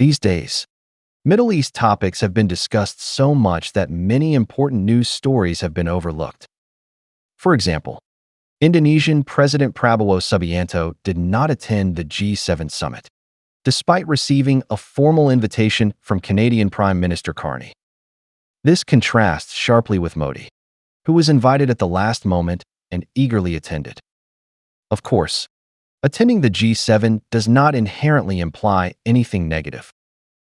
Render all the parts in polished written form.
These days, Middle East topics have been discussed so much that many important news stories have been overlooked. For example, Indonesian President Prabowo Subianto did not attend the G7 summit, despite receiving a formal invitation from Canadian Prime Minister Carney. This contrasts sharply with Modi, who was invited at the last moment and eagerly attended. Of course, attending the G7 does not inherently imply anything negative,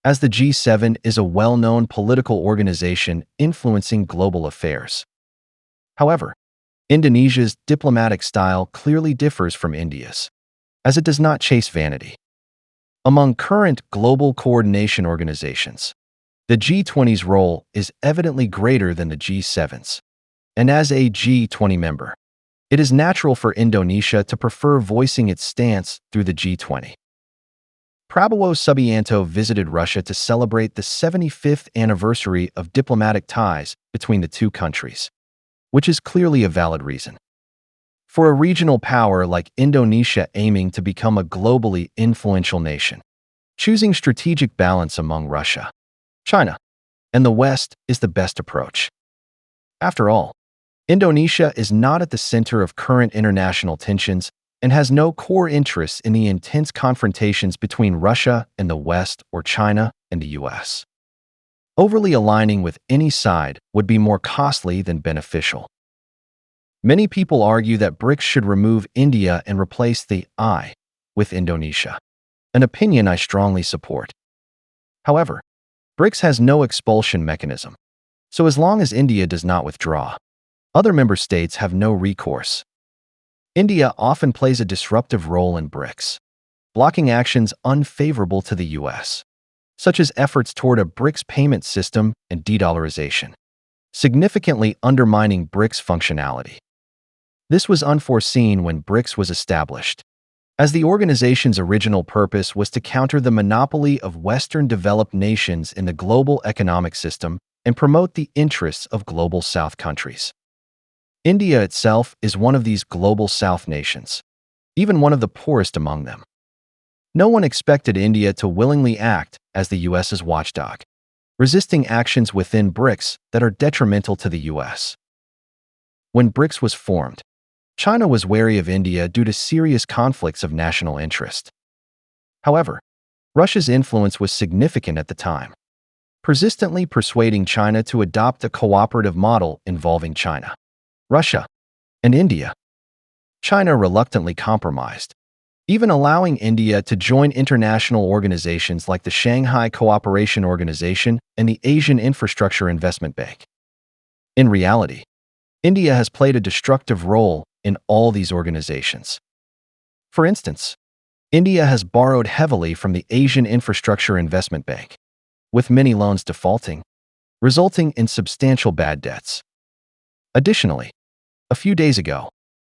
as the G7 is a well-known political organization influencing global affairs. However, Indonesia's diplomatic style clearly differs from India's, as it does not chase vanity. Among current global coordination organizations, the G20's role is evidently greater than the G7's, and as a G20 member, it is natural for Indonesia to prefer voicing its stance through the G20. Prabowo Subianto visited Russia to celebrate the 75th anniversary of diplomatic ties between the two countries, which is clearly a valid reason. For a regional power like Indonesia aiming to become a globally influential nation, choosing strategic balance among Russia, China, and the West is the best approach. After all, Indonesia is not at the center of current international tensions and has no core interests in the intense confrontations between Russia and the West or China and the US. Overly aligning with any side would be more costly than beneficial. Many people argue that BRICS should remove India and replace the I with Indonesia, an opinion I strongly support. However, BRICS has no expulsion mechanism, so as long as India does not withdraw, other member states have no recourse. India often plays a disruptive role in BRICS, blocking actions unfavorable to the US, such as efforts toward a BRICS payment system and de-dollarization, significantly undermining BRICS functionality. This was unforeseen when BRICS was established, as the organization's original purpose was to counter the monopoly of Western developed nations in the global economic system and promote the interests of Global South countries. India itself is one of these Global South nations, even one of the poorest among them. No one expected India to willingly act as the US's watchdog, resisting actions within BRICS that are detrimental to the US. When BRICS was formed, China was wary of India due to serious conflicts of national interest. However, Russia's influence was significant at the time, persistently persuading China to adopt a cooperative model involving China, Russia, and India. China reluctantly compromised, even allowing India to join international organizations like the Shanghai Cooperation Organization and the Asian Infrastructure Investment Bank. In reality, India has played a destructive role in all these organizations. For instance, India has borrowed heavily from the Asian Infrastructure Investment Bank, with many loans defaulting, resulting in substantial bad debts. Additionally, a few days ago,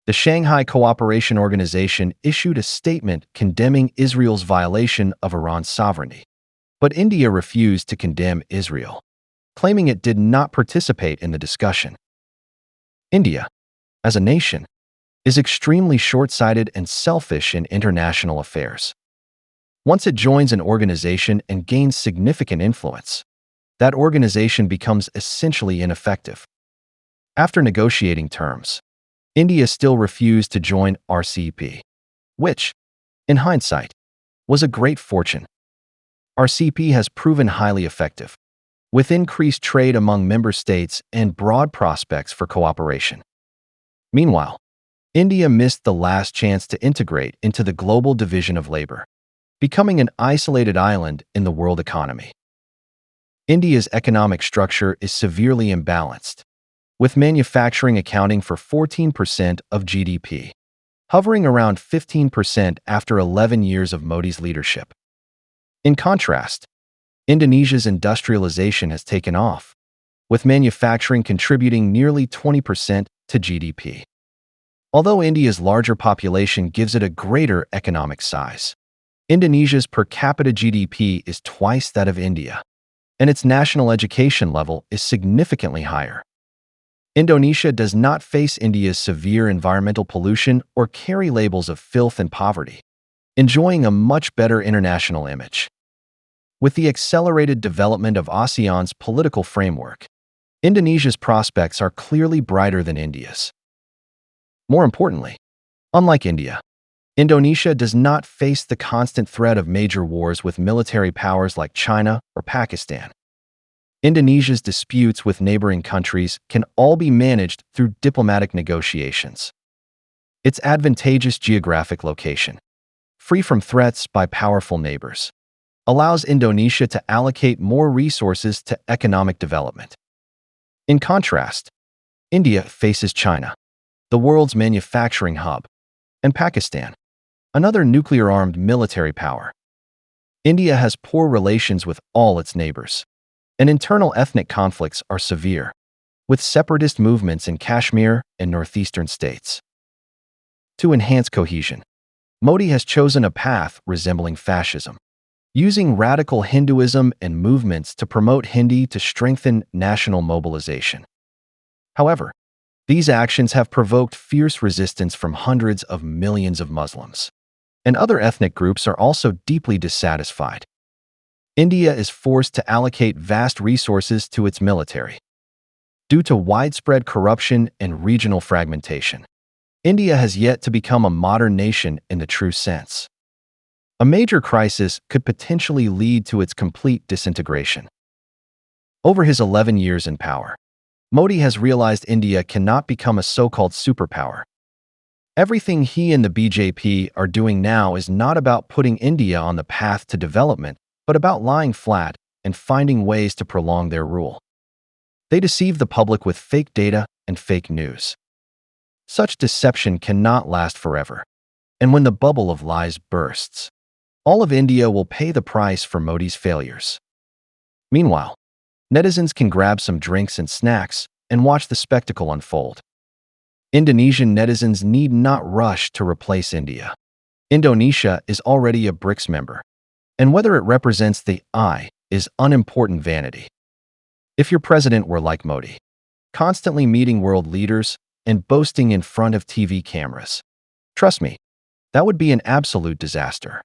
the Shanghai Cooperation Organization issued a statement condemning Israel's violation of Iran's sovereignty, but India refused to condemn Israel, claiming it did not participate in the discussion. India, as a nation, is extremely short-sighted and selfish in international affairs. Once it joins an organization and gains significant influence, that organization becomes essentially ineffective. After negotiating terms, India still refused to join RCEP, which, in hindsight, was a great fortune. RCEP has proven highly effective, with increased trade among member states and broad prospects for cooperation. Meanwhile, India missed the last chance to integrate into the global division of labor, becoming an isolated island in the world economy. India's economic structure is severely imbalanced, with manufacturing accounting for 14% of GDP, hovering around 15% after 11 years of Modi's leadership. In contrast, Indonesia's industrialization has taken off, with manufacturing contributing nearly 20% to GDP. Although India's larger population gives it a greater economic size, Indonesia's per capita GDP is twice that of India, and its national education level is significantly higher. Indonesia does not face India's severe environmental pollution or carry labels of filth and poverty, enjoying a much better international image. With the accelerated development of ASEAN's political framework, Indonesia's prospects are clearly brighter than India's. More importantly, unlike India, Indonesia does not face the constant threat of major wars with military powers like China or Pakistan. Indonesia's disputes with neighboring countries can all be managed through diplomatic negotiations. Its advantageous geographic location, free from threats by powerful neighbors, allows Indonesia to allocate more resources to economic development. In contrast, India faces China, the world's manufacturing hub, and Pakistan, another nuclear-armed military power. India has poor relations with all its neighbors, and internal ethnic conflicts are severe, with separatist movements in Kashmir and northeastern states. To enhance cohesion, Modi has chosen a path resembling fascism, using radical Hinduism and movements to promote Hindi to strengthen national mobilization. However, these actions have provoked fierce resistance from hundreds of millions of Muslims, and other ethnic groups are also deeply dissatisfied. India is forced to allocate vast resources to its military. Due to widespread corruption and regional fragmentation, India has yet to become a modern nation in the true sense. A major crisis could potentially lead to its complete disintegration. Over his 11 years in power, Modi has realized India cannot become a so-called superpower. Everything he and the BJP are doing now is not about putting India on the path to development, but about lying flat and finding ways to prolong their rule. They deceive the public with fake data and fake news. Such deception cannot last forever, and when the bubble of lies bursts, all of India will pay the price for Modi's failures. Meanwhile, netizens can grab some drinks and snacks and watch the spectacle unfold. Indonesian netizens need not rush to replace India. Indonesia is already a BRICS member, and whether it represents the I is unimportant vanity. If your president were like Modi, constantly meeting world leaders and boasting in front of TV cameras, trust me, that would be an absolute disaster.